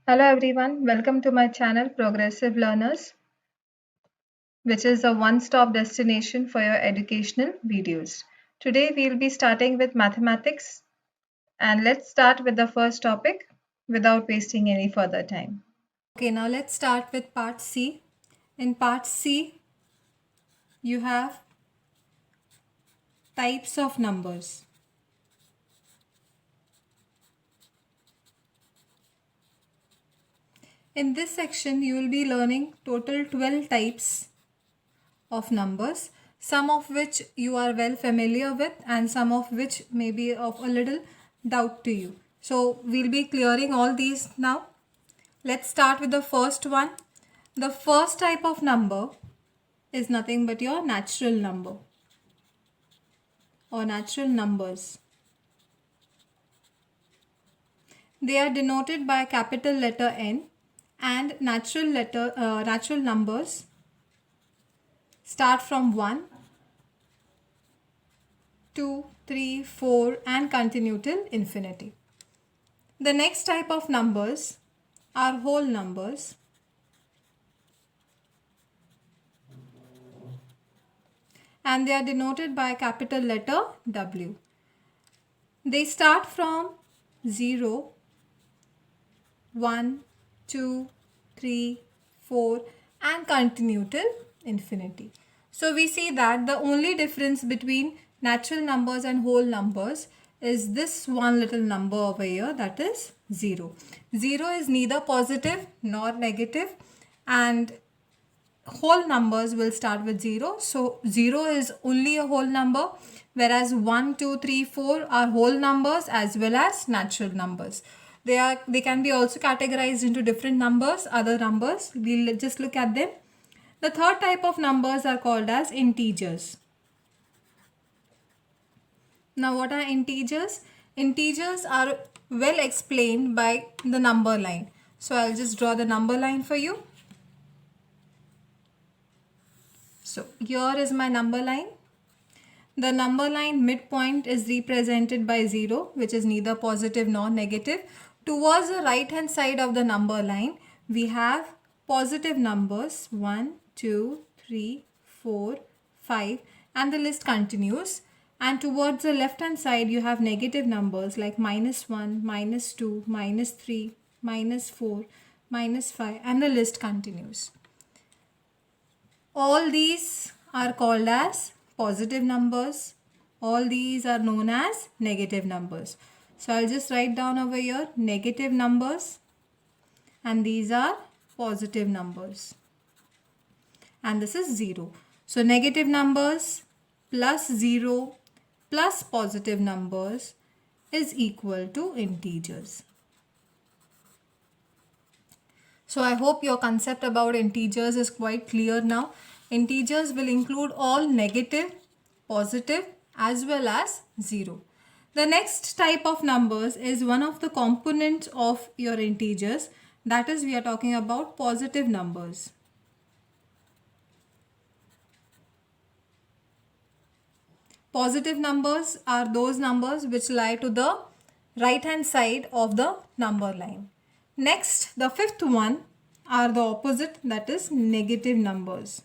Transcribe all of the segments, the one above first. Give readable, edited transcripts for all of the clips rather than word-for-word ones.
Hello everyone, welcome to my channel Progressive Learners, which is a one-stop destination for your educational videos. Today we'll be starting with mathematics, and let's start with the first topic without wasting any further time. Okay, now let's start with part C. In part C, you have types of numbers. In this section, you will be learning total 12 types of numbers, some of which you are well familiar with and some of which may be of a little doubt to you. So, we'll be clearing all these now. Let's start with the first one. The first type of number is nothing but your natural number or natural numbers. They are denoted by a capital letter N, and natural numbers start from 1, 2, 3, 4 and continue till infinity. The next type of numbers are whole numbers. And they are denoted by a capital letter W. They start from 0, 1, 2, 3, 4 and continue till infinity. So we see that the only difference between natural numbers and whole numbers is this one little number over here, that is 0. 0 is neither positive nor negative, and whole numbers will start with 0. So 0 is only a whole number, whereas 1, 2, 3, 4 are whole numbers as well as natural numbers. They can be also categorized into different numbers, other numbers. We'll just look at them. The third type of numbers are called as integers. Now what are integers? Integers are well explained by the number line. So I'll just draw the number line for you. So here is my number line. The number line midpoint is represented by 0, which is neither positive nor negative. Towards the right hand side of the number line, we have positive numbers 1, 2, 3, 4, 5 and the list continues. And towards the left hand side, you have negative numbers like -1, -2, -3, -4, -5 and the list continues. All these are called as positive numbers. All these are known as negative numbers. So I'll just write down over here negative numbers, and these are positive numbers. And this is 0. So negative numbers plus 0 plus positive numbers is equal to integers. So I hope your concept about integers is quite clear now. Integers will include all negative, positive as well as 0. The next type of numbers is one of the components of your integers. That is, we are talking about positive numbers. Positive numbers are those numbers which lie to the right hand side of the number line. Next, the fifth one are the opposite, that is negative numbers.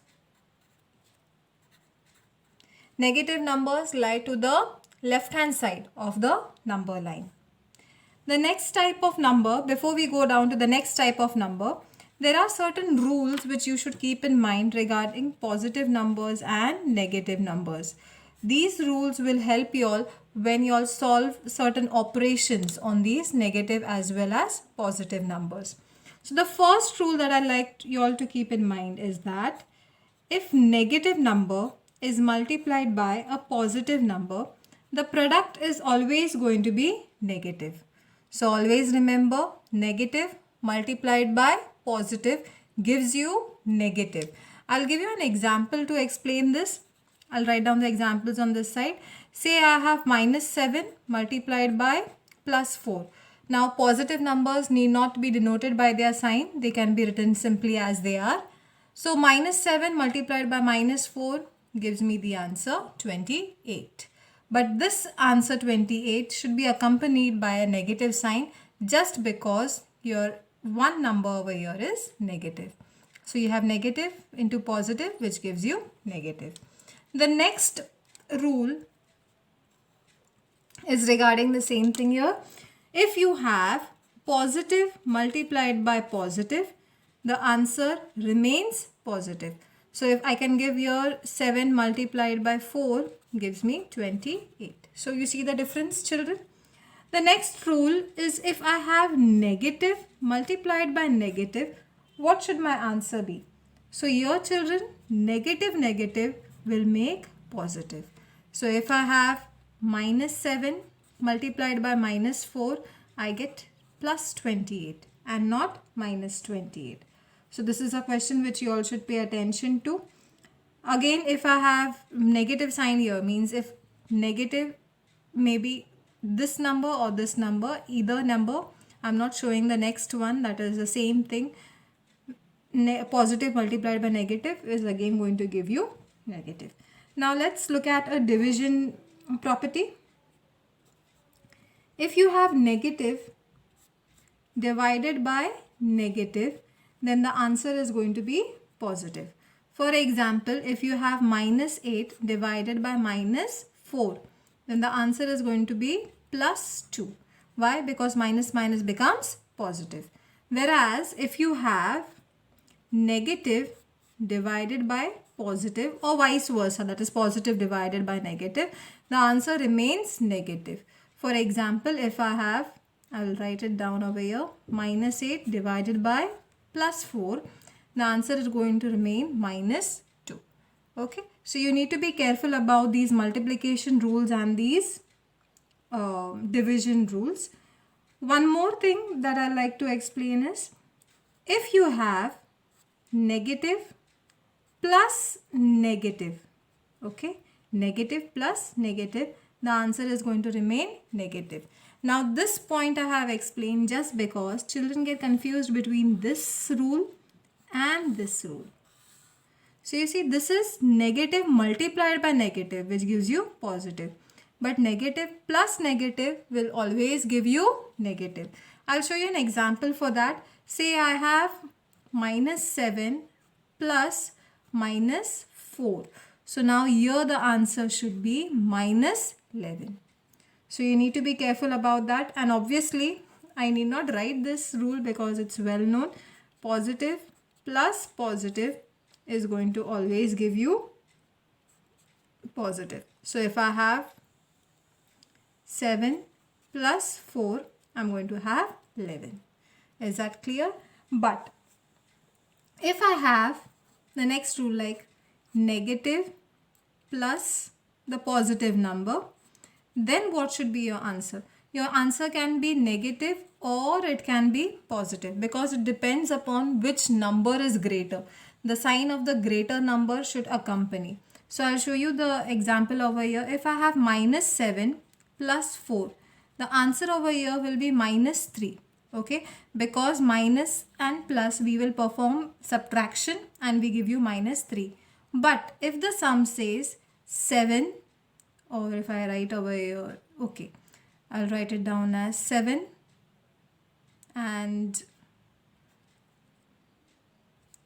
Negative numbers lie to the left hand side of the number line. The next type of number, before we go down to the next type of number, there are certain rules which you should keep in mind regarding positive numbers and negative numbers. These rules will help you all when you all solve certain operations on these negative as well as positive numbers. So the first rule that I'd like you all to keep in mind is that if negative number is multiplied by a positive number, the product is always going to be negative. So always remember, negative multiplied by positive gives you negative. I'll give you an example to explain this. I'll write down the examples on this side. Say I have -7 multiplied by +4. Now positive numbers need not be denoted by their sign. They can be written simply as they are. So -7 multiplied by -4 gives me the answer 28. But this answer 28 should be accompanied by a negative sign just because your one number over here is negative. So you have negative into positive, which gives you negative. The next rule is regarding the same thing here. If you have positive multiplied by positive, the answer remains positive. So if I can give here 7 multiplied by 4 gives me 28. So you see the difference, children? The next rule is if I have negative multiplied by negative, what should my answer be? So here, children, negative will make positive. So if I have minus 7 multiplied by minus 4, I get plus 28 and not minus 28. So this is a question which you all should pay attention to. Again, if I have negative sign here, means if negative maybe this number or this number, either number, I'm not showing the next one, that is the same thing. Positive multiplied by negative is again going to give you negative. Now let's look at a division property. If you have negative divided by negative, then the answer is going to be positive. For example, if you have minus 8 divided by minus 4, then the answer is going to be plus 2. Why? Because minus minus becomes positive. Whereas if you have negative divided by positive or vice versa, that is positive divided by negative, the answer remains negative. For example, if I will write it down over here, minus 8 divided by plus 4, the answer is going to remain minus 2. Okay, so you need to be careful about these multiplication rules and these division rules. One more thing that I like to explain is, if you have negative plus negative, okay, negative plus negative, the answer is going to remain negative. Now this point I have explained just because children get confused between this rule and this rule. So you see, this is negative multiplied by negative, which gives you positive. But negative plus negative will always give you negative. I'll show you an example for that. Say I have minus 7 plus minus 4. So now here the answer should be minus 11. So you need to be careful about that. And obviously, I need not write this rule because it's well known. Positive plus positive is going to always give you positive. So if I have 7 plus 4, I'm going to have 11. Is that clear? But if I have the next rule like negative plus the positive number, then what should be your answer? Your answer can be negative or it can be positive because it depends upon which number is greater. The sign of the greater number should accompany. So I'll show you the example over here. If I have minus 7 plus 4, the answer over here will be minus 3. Okay, because minus and plus we will perform subtraction and we give you minus 3. But if the sum says 7, or if I write over here, okay, I'll write it down as 7 and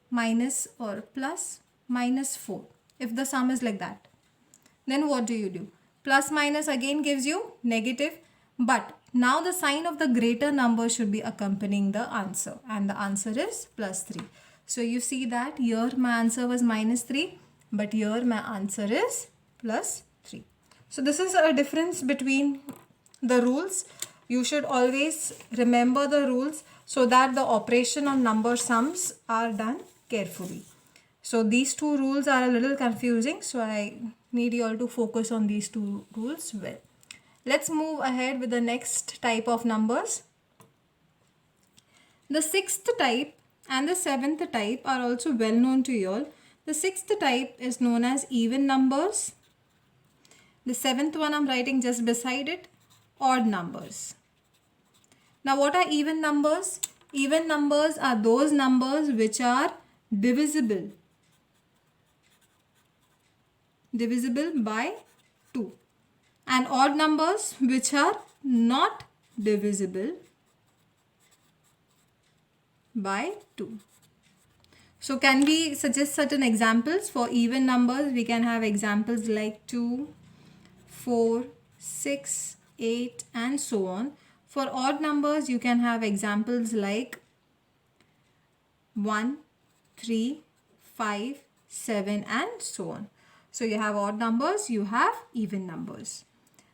minus or plus minus 4. If the sum is like that, then what do? Plus minus again gives you negative, but now the sign of the greater number should be accompanying the answer, and the answer is plus 3. So you see that here my answer was minus 3, but here my answer is plus 3. So this is a difference between the rules. You should always remember the rules so that the operation on number sums are done carefully. So these two rules are a little confusing, so I need you all to focus on these two rules well. Let's move ahead with the next type of numbers. The sixth type and the seventh type are also well known to you all. The sixth type is known as even numbers. The seventh one I'm writing just beside it, odd numbers. Now what are even numbers? Even numbers are those numbers which are divisible by 2, and odd numbers which are not divisible by 2. So can we suggest certain examples? For even numbers, we can have examples like 2, 4, 6, 8 and so on. For odd numbers, you can have examples like 1, 3, 5, 7 and so on. So you have odd numbers, you have even numbers.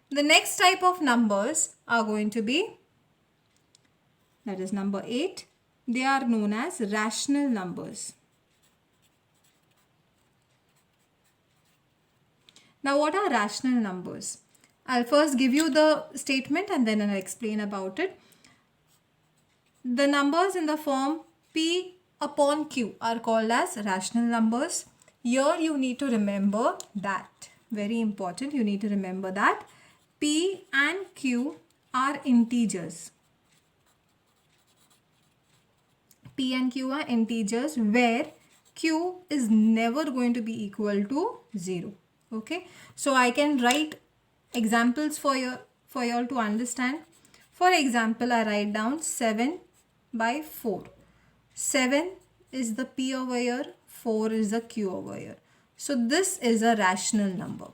The next type of numbers are going to be, that is number 8. They are known as rational numbers. Now what are rational numbers? I'll first give you the statement and then I'll explain about it. The numbers in the form P upon Q are called as rational numbers. Here you need to remember that, very important, you need to remember that P and Q are integers. P and Q are integers where Q is never going to be equal to 0. Okay, so I can write examples for you all to understand. For example, I write down 7 by 4. 7 is the P over here, 4 is the Q over here. So this is a rational number.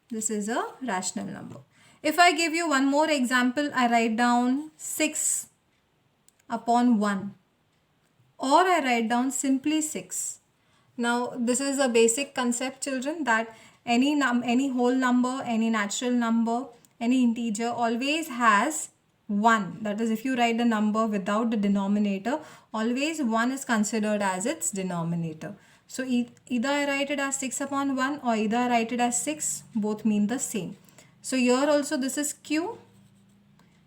This is a rational number. If I give you one more example, I write down 6 upon 1, or I write down simply 6. Now this is a basic concept, children, that any whole number, any natural number, any integer always has 1. That is, if you write the number without the denominator, always 1 is considered as its denominator. So either I write it as 6 upon 1 or either I write it as 6, both mean the same. So here also this is Q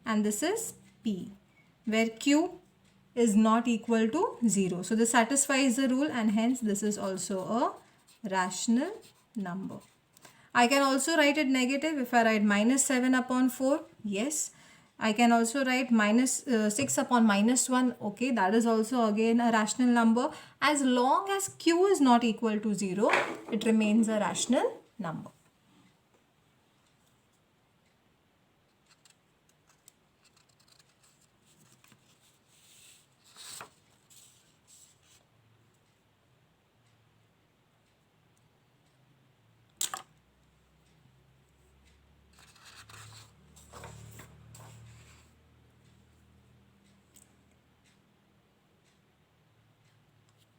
and this is P, where Q is not equal to 0. So this satisfies the rule and hence this is also a rational number. I can also write it negative. If I write minus 7 upon 4, yes. I can also write minus 6 upon minus 1. Okay, that is also again a rational number. As long as Q is not equal to 0, it remains a rational number.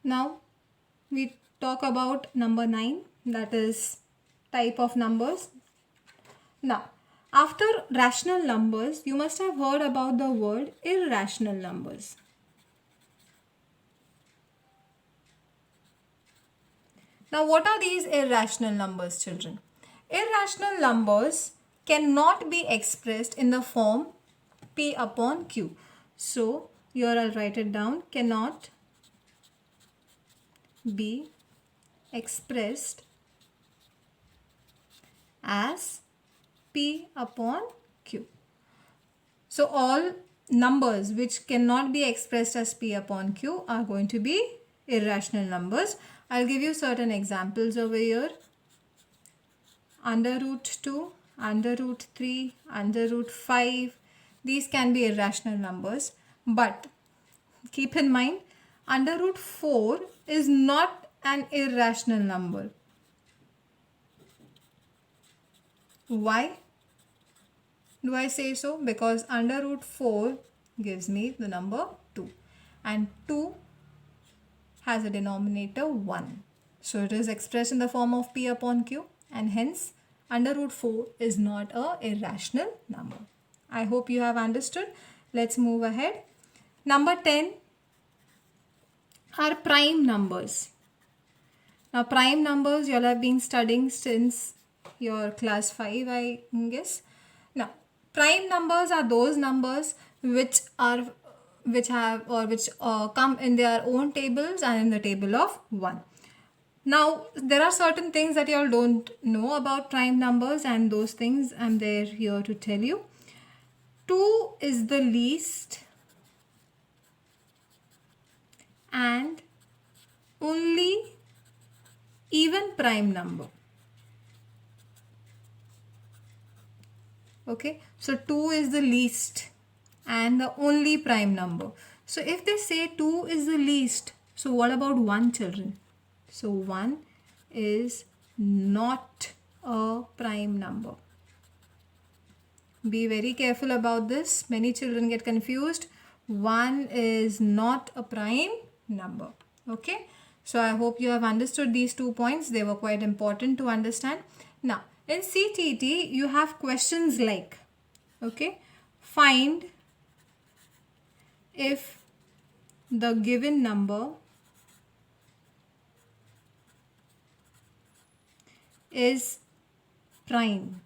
Now we talk about number 9, that is type of numbers. Now after rational numbers, you must have heard about the word irrational numbers. Now what are these irrational numbers, children? Irrational numbers cannot be expressed in the form P upon Q. So here I'll write it down, cannot be expressed as P upon Q. So all numbers which cannot be expressed as P upon Q are going to be irrational numbers. I'll give you certain examples over here. Under root 2, under root 3, under root 5. These can be irrational numbers. But keep in mind, under root 4 is not an irrational number. Why do I say so? Because under root 4 gives me the number 2. And 2 has a denominator 1. So it is expressed in the form of P upon Q. And hence under root 4 is not a irrational number. I hope you have understood. Let's move ahead. Number 10 are prime numbers. Now prime numbers you all have been studying since your class 5, I guess. Now prime numbers are those numbers which come in their own tables and in the table of 1. Now there are certain things that you all don't know about prime numbers, and those things I'm there here to tell you. 2 is the least and only even prime number. Okay, so 2 is the least and the only prime number. So if they say 2 is the least, so what about 1, children? So 1 is not a prime number. Be very careful about this. Many children get confused. 1 is not a prime number. Okay. So I hope you have understood these 2 points. They were quite important to understand. Now, in CTT, you have questions like, okay, find if the given number is prime.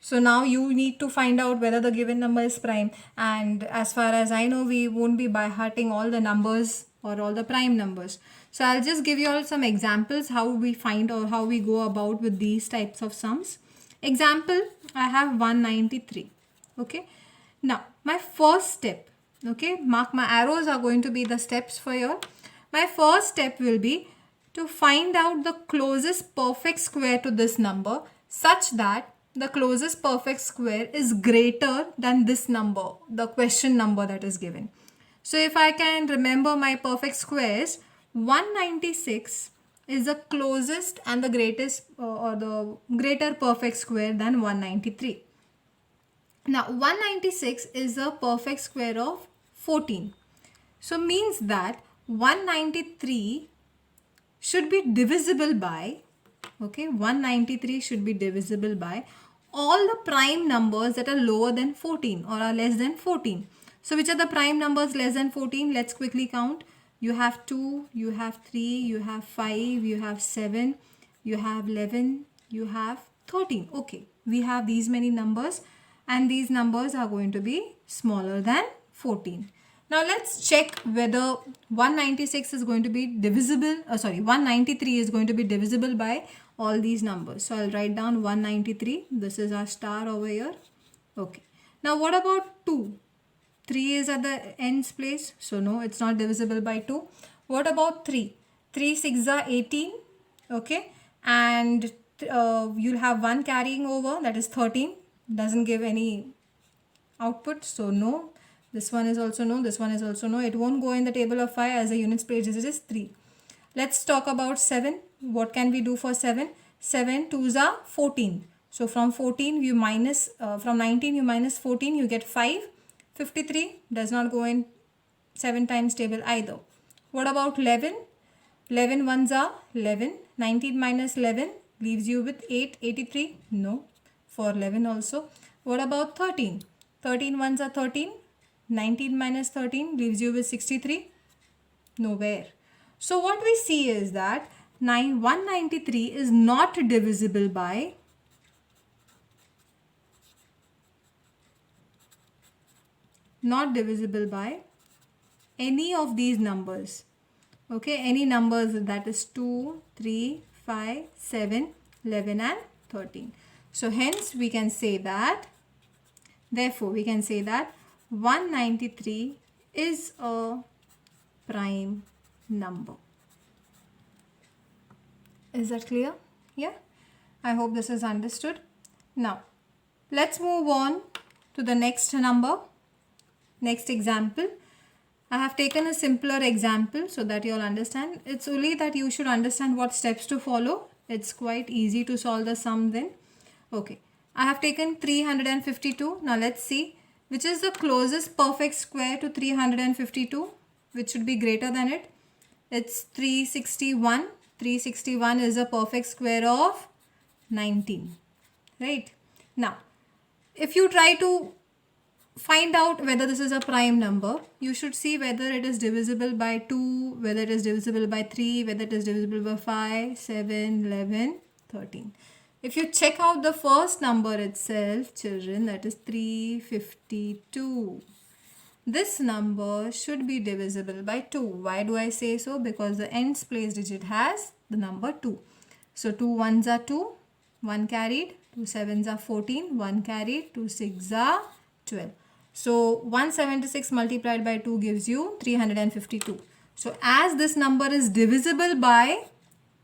So now you need to find out whether the given number is prime, and as far as I know, we won't be by hearting all the numbers or all the prime numbers. So I'll just give you all some examples how we find or how we go about with these types of sums. Example, I have 193. Okay. Now my first step, okay, mark my arrows are going to be the steps for you. My first step will be to find out the closest perfect square to this number such that the closest perfect square is greater than this number, the question number that is given. So if I can remember my perfect squares, 196 is the closest and the greatest or the greater perfect square than 193. Now 196 is a perfect square of 14. So means that 193 should be divisible by, okay, 193 should be divisible by all the prime numbers that are lower than 14 or are less than 14. So which are the prime numbers less than 14? Let's quickly count. You have 2, you have 3, you have 5, you have 7, you have 11, you have 13. Okay, we have these many numbers and these numbers are going to be smaller than 14. Now let's check whether 196 is going to be divisible, 193 is going to be divisible by all these numbers. So I'll write down 193. This is our star over here. Okay. Now what about 2? 3 is at the ends place. So no, it's not divisible by 2. What about 3? 3 6 are 18. Okay. And you'll have 1 carrying over, that is 13. Doesn't give any output. So no. This one is also no. This one is also no. It won't go in the table of 5 as the units place digit is 3. Let's talk about 7. What can we do for 7? 7 2s are 14. So from 14 you minus, from 19 you minus 14, you get 5. 53 does not go in 7 times table either. What about 11? 11 ones are 11. 19 minus 11 leaves you with 8. 83? No. For 11 also. What about 13? 13 ones are 13. 19 minus 13 leaves you with 63. Nowhere. So what we see is that 193 is not divisible by any of these numbers. Okay, any numbers that is 2, 3, 5, 7, 11 and 13. So hence we can say that, therefore we can say that 193 is a prime number. Is that clear? Yeah, I hope this is understood. Now let's move on to the next number, next example. I have taken a simpler example so that you all understand. It's only that you should understand what steps to follow. It's quite easy to solve the sum then. Okay, I have taken 352. Now let's see which is the closest perfect square to 352, which should be greater than it. It's 361. 361 is a perfect square of 19. Right? Now, if you try to find out whether this is a prime number, you should see whether it is divisible by 2, whether it is divisible by 3, whether it is divisible by 5, 7, 11, 13. If you check out the first number itself, children, that is 352. This number should be divisible by 2. Why do I say so? Because the ends place digit has the number 2. So 2 ones are 2, 1 carried, 2 sevens are 14, 1 carried, 2 six are 12. So 176 multiplied by 2 gives you 352. So as this number is divisible by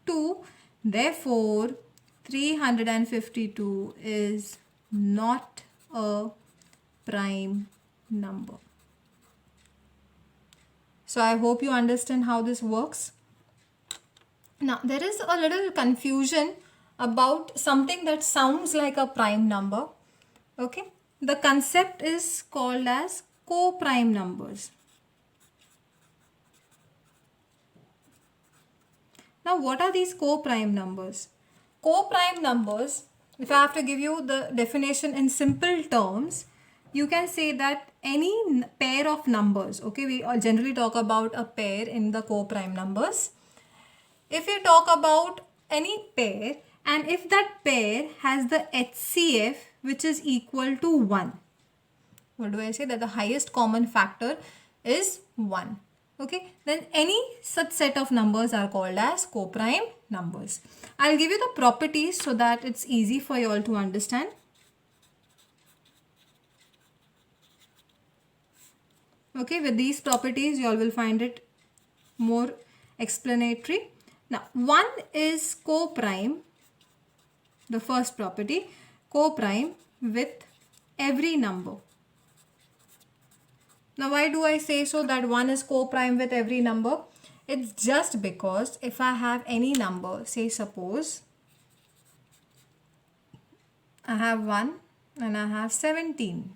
2, therefore 352 is not a co-prime number. So I hope you understand how this works. Now there is a little confusion about something that sounds like a prime number. Okay, the concept is called as co-prime numbers. Now what are these co-prime numbers? Co-prime numbers, if I have to give you the definition in simple terms, you can say that any pair of numbers, okay, we generally talk about a pair in the co-prime numbers. If you talk about any pair and if that pair has the HCF which is equal to 1, what do I say? That the highest common factor is 1. Okay, then any such set of numbers are called as co-prime numbers. I'll give you the properties so that it's easy for you all to understand. Okay, with these properties you all will find it more explanatory. Now, one is co-prime, the first property, co-prime with every number. Now, why do I say so that one is co-prime with every number? It's just because if I have any number, say suppose I have 1 and I have 17.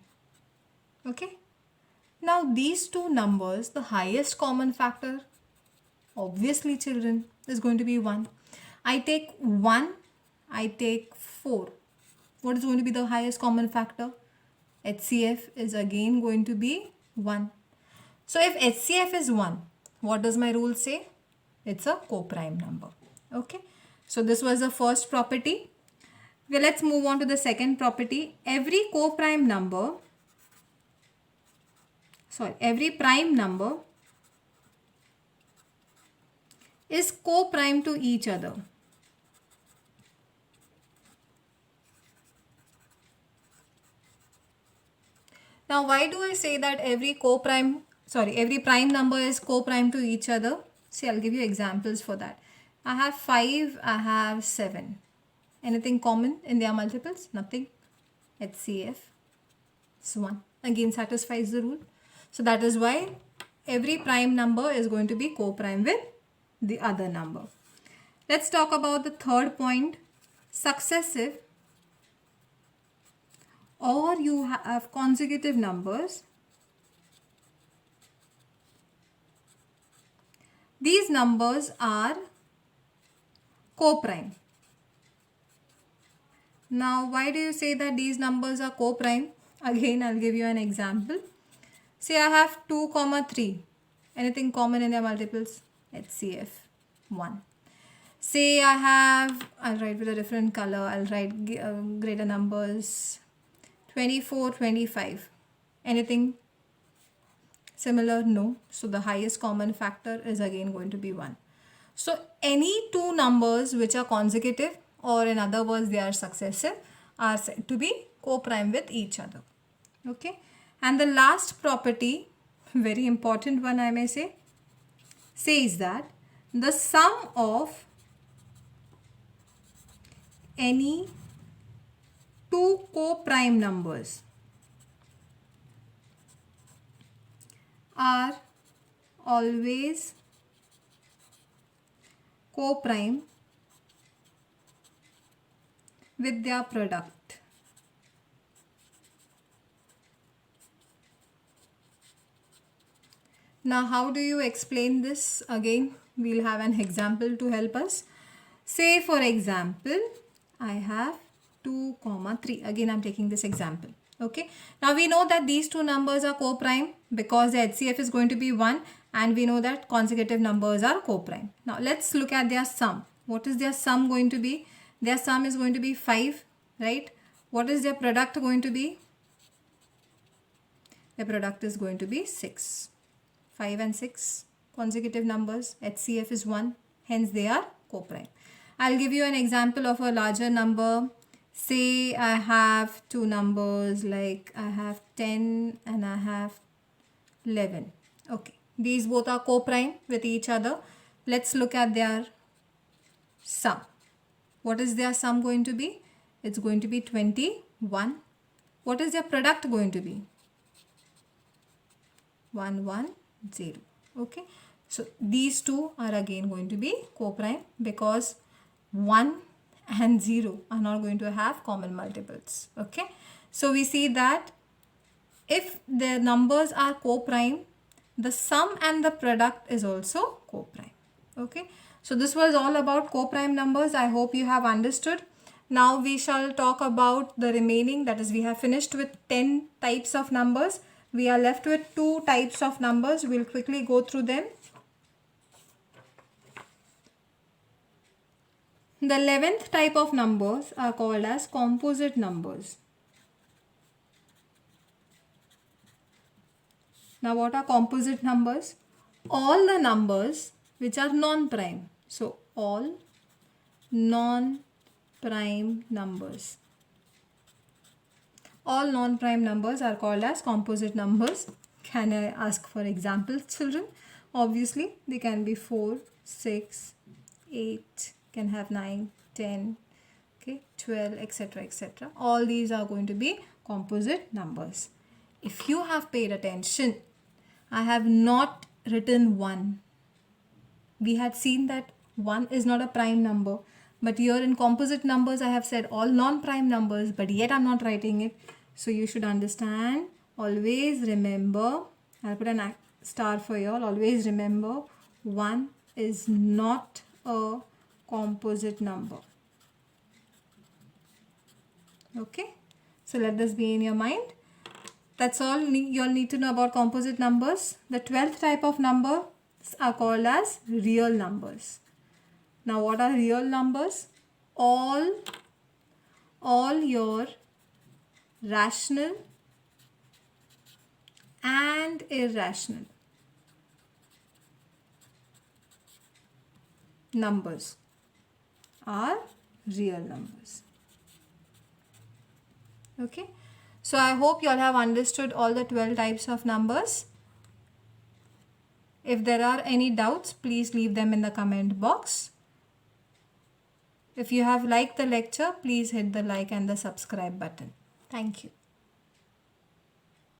Okay. Now, these two numbers, the highest common factor, obviously children, is going to be 1. I take 1, I take 4. What is going to be the highest common factor? HCF is again going to be 1. So if HCF is 1, what does my rule say? It's a co-prime number. Okay. So this was the first property. Well, let's move on to the second property. Every prime number is co-prime to each other. Now, why do I say that every prime number is co-prime to each other? See, I'll give you examples for that. I have 5, I have 7. Anything common in their multiples? Nothing. HCF is 1. Again, satisfies the rule. So that is why every prime number is going to be co-prime with the other number. Let's talk about the third point, successive or you have consecutive numbers. These numbers are co-prime. Now, why do you say that these numbers are co-prime? Again, I'll give you an example. Say I have 2, 3. Anything common in their multiples? HCF 1. Say I'll write with a different color. I'll write greater numbers. 24, 25. Anything similar? No. So the highest common factor is again going to be 1. So any two numbers which are consecutive, or in other words they are successive, are said to be co-prime with each other. Okay. And the last property, very important one I may say, says that the sum of any two co-prime numbers are always co-prime with their product. Now, how do you explain this? Again, we'll have an example to help us. Say, for example, I have 2, 3. Again, I'm taking this example. Okay. Now, we know that these two numbers are co-prime because the HCF is going to be 1, and we know that consecutive numbers are co-prime. Now, let's look at their sum. What is their sum going to be? Their sum is going to be 5, right? What is their product going to be? Their product is going to be 6. 5 and 6 consecutive numbers. HCF is 1. Hence, they are co-prime. I'll give you an example of a larger number. Say I have two numbers, like I have 10 and I have 11. Okay. These both are co-prime with each other. Let's look at their sum. What is their sum going to be? It's going to be 21. What is their product going to be? 1 1 0. Okay, so these two are again going to be co-prime because 1 and 0 are not going to have common multiples. Okay, so we see that if the numbers are co-prime, the sum and the product is also co-prime. Okay, so this was all about co-prime numbers. I hope you have understood. Now we shall talk about the remaining, that is we have finished with 10 types of numbers. We are left with 2 types of numbers. We'll quickly go through them. The 11th type of numbers are called as composite numbers. Now what are composite numbers? All the numbers which are non-prime. So all non-prime numbers. All non-prime numbers are called as composite numbers. Can I ask for examples, children? Obviously, they can be 4, 6, 8, can have 9, 10, okay, 12, etc., etc. All these are going to be composite numbers. If you have paid attention, I have not written 1. We had seen that 1 is not a prime number. But here in composite numbers, I have said all non-prime numbers, but yet I'm not writing it. So you should understand, always remember, I'll put a star for you all, always remember 1 is not a composite number. Okay, so let this be in your mind. That's all you all need to know about composite numbers. The 12th type of numbers are called as real numbers. Now what are real numbers? All your rational and irrational numbers are real numbers. Okay, so I hope you all have understood all the 12 types of numbers. If there are any doubts, please leave them in the comment box. If you have liked the lecture, please hit the like and the subscribe button. Thank you.